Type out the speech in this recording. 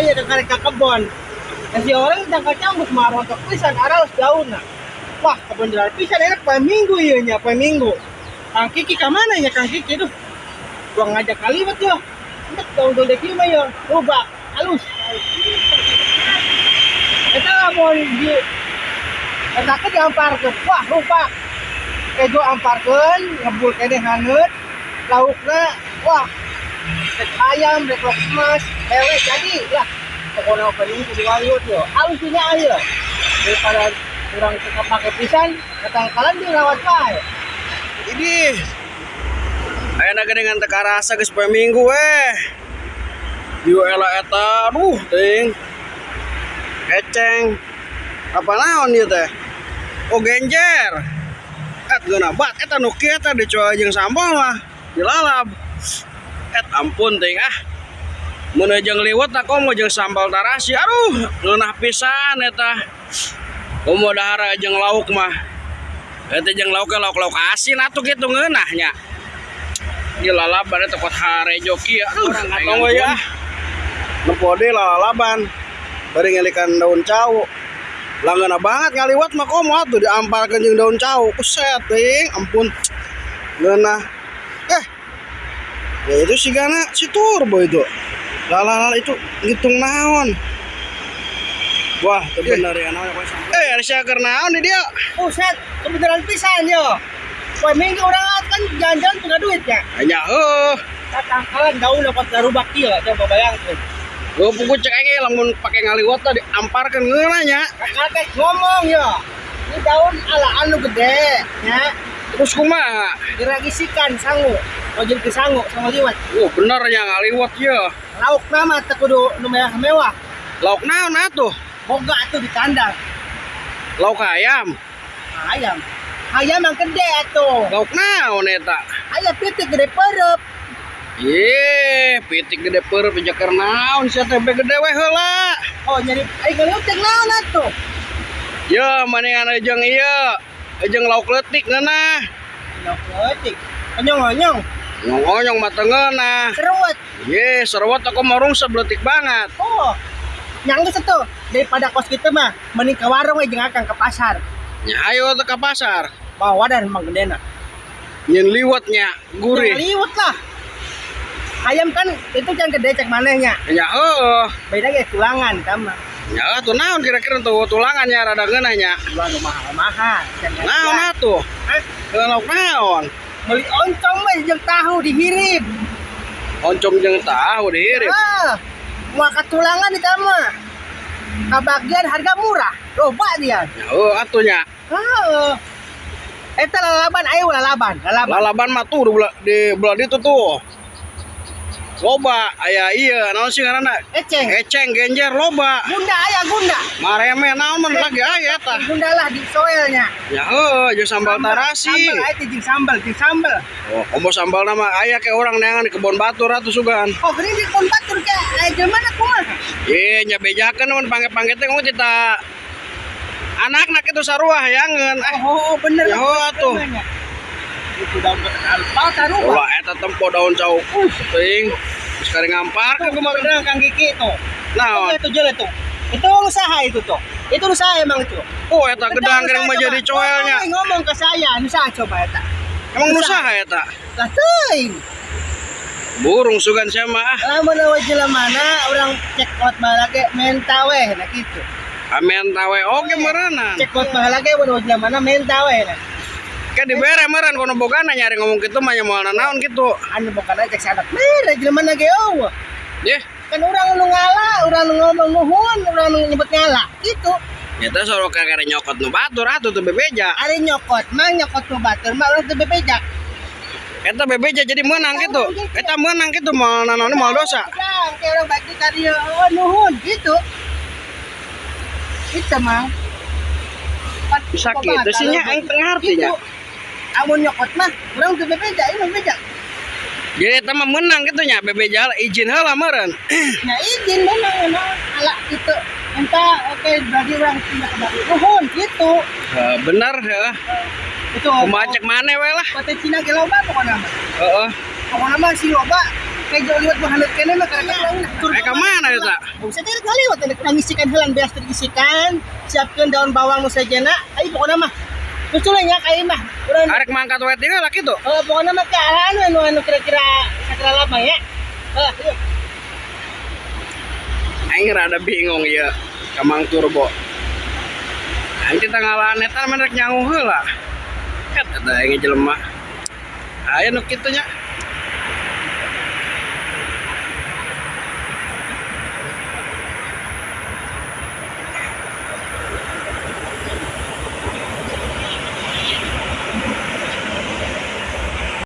ya karek ka kebon. Si orang jangka cambuk marontok pisan araos daunna. Wah, kebenaran pisan enak paminggu ieu nya, paminggu. Kang Kiki ka mana ya Kang Kiki tuh? Gua ngajak kaliwat yo. Entek daun-daun dek ieu mah yo, rubak, halus. Eta mau di eta ke diamparkeun. Wah, rubak. Edo amparkeun, ngebul kene hangeut. Laukna wah. Rek ayam, rek lok emas, lele jadi lah. Pokoknya opening kudu waliut yo. Alusnya ayo. Daripada kurang suka pakai pisan, datang kalian dirawat bae. Ini ayeuna geningan teu karasa geus poe Minggu Diu ela eta aduh teuing. Keceng. Apa naon ieu teh? Oh genjer. Geuna bat eta nu kieu teh dicoa jeung sambal mah dilalab. Ampun teuing mun jeung liwet tak komo jeung sambal tarasi. Aduh, ngeunah pisan eta. Komo dahar jeung lauk mah. Eta jeung lauk asin atuh kitu ngeunah nya. Dilalaban eta pot harejo kieu. Aduh, katong we ya. Nempo deui lalaban. Bari ngelikan daun cau. Langeuna banget ngaliwat mah komo atuh diamparkeun jeung daun cau. Buset teuing, ampun. Ngeunah. Ya itu si Gana, si Turbo itu. Lalala itu ngitung naon. Wah, itu bener ya naon ada syaker naon di dia. Buset, kebenaran pisan yo. Poe Minggu urang kan jalan-jalan teu duit ya. Nya Tatangkalan daun dapat garubak kieu, coba bayangkeun. Gua pugu cek aja lamun pake ngaliwat tadi amparkeun ngeunah nya. Kakak ngomong yo. Ini daun ala anu gede nya. Terus kumaha? Diragisikan sangu. Ojil ke sangu sama liwat. Bener nya ngaliwat ye. Lauk nama teu kudu nu mewah-mewah. Lauk naon atuh? Boga atuh di kandang. Lauk ayam. Ayam. Ayam yang gede atuh. Lauk naon eta? Ayam pitik gede pereup. Ye, pitik gede peureub jaker naon sia teh gede we heula. Oh, nyari ai ngaliwat teh naon atuh? Ye, maningan jeung ieu. Jeung lauk leutik ngeunah. Lauk leutik. Onyong-onyong. Nyong-onyong mah teu ngeunah. Serewet. Ye, serewet aku marung sebeletik banget. Oh. Nyanggeus atuh daripada kos kitu mah mending ka warung we jeung akang ke pasar. Nya ayo teh ka pasar. Bawa dan mang gedena. Nyen liwetnya gurih. Liwet lah. Ayam kan itu yang gede cek manehnya. Nya heueuh. Beda ge tulangan tama. Nya atuh naon kira-kira tuh tulangannya rada geunah nya. Tulang mahal-mahal. Naon atuh? Lauk naon? Beli oncom we jeung tahu dihirip. Oncom jeung tahu dihirip. Moal katulangan di mah. Kabagian harga murah, loba dia. Atuh nya. Eta lalaban aya lalaban. Lalaban mah tuh di belah ditu tuh. Loba aya ieu naon sih ngaranna? Eceng genjer loba. Gunda aya gunda. Mareme naon mun lagi aya eta. Gunda lah di soelnya. Ya jeung sambal tarasi. Sambal aya jeung sambal. Oh, komo sambal nama aya ke orang neangan di kebon batur atuh sugan. Oh, geuning di kebon batur ke aya jeung mana kumaha? Nya bejakeun mun pangge-pangge teh ngomong kita anakna kitu sarua hayangeun. Oh, bener. Ya atuh. Itu daun alpa sarua. Wah, eta tempo daun cau. Teuing. Geus kari ngampar Ke kemarin Kang Kiki itu. Naon? Itu jele tuh. Itu usaha itu tuh. Itu usaha emang itu. Oh, eta gedang gereng mah jadi coelnya. Ngomong ke saya, usaha coba eta. Emang usaha eta? Lah teuing. Burung sugan sia mah. Lamun awe jelemana urang cek out baheula ge menta we na kitu. Amen tawe oge meureunna. Cek out baheula ge mun jelemana menta we na. Kan dibere meureun kono bogana nyari ngomong kitu mah nya moalna naon kitu. Anu bokana cek sadat. Mere jelemana ge eueuh. Yeh, Kan urang nu ngala, urang nu ngomong nuhun, urang nu nyebut ngala. Kitu. eta soro kagere nyokot nu batur atuh teu bebeja. Ari nyokot mah nyokot nu batur mah urang teu bebejak. Eta bebeja jadi menang gitu. Eta menang gitu moal naon moal dosa. Urang ke urang bagi tadi nuhun gitu. Itu mah. Bisa kitu sih nya aing teu ngarti nya. Amun nyokot mah urang teu bebeja, ieu bebeja. Jadi eta mah menang gitu nya bebeja izin heula meureun. Nah izin memang ala gitu. Entah oke berarti urang tidak kembali nuhun gitu. Bener ya. Itu Kumaha cek maneh we lah. Kota Cina ge loba pokona mah. Heeh. Pokona mah si loba kayak jauh liwat bahanut kene mah karena kurang tur. Ka mana eta? Bisa teh kaliwat teh kurang ngisikan heula beas terisikan, siapkeun daun bawang nu sajana, ai pokona mah. Terus nya ka ieu mah. Urang Arek mangkat wae tinggal laki tuh. pokona mah ke arah anu kira-kira sakra lama ya. Yuk. Aing rada bingung ya Kamang Turbo. Aing kita ngalaan eta menrek nyangu heula. Eta aing jelema. Aya nu kitu nya.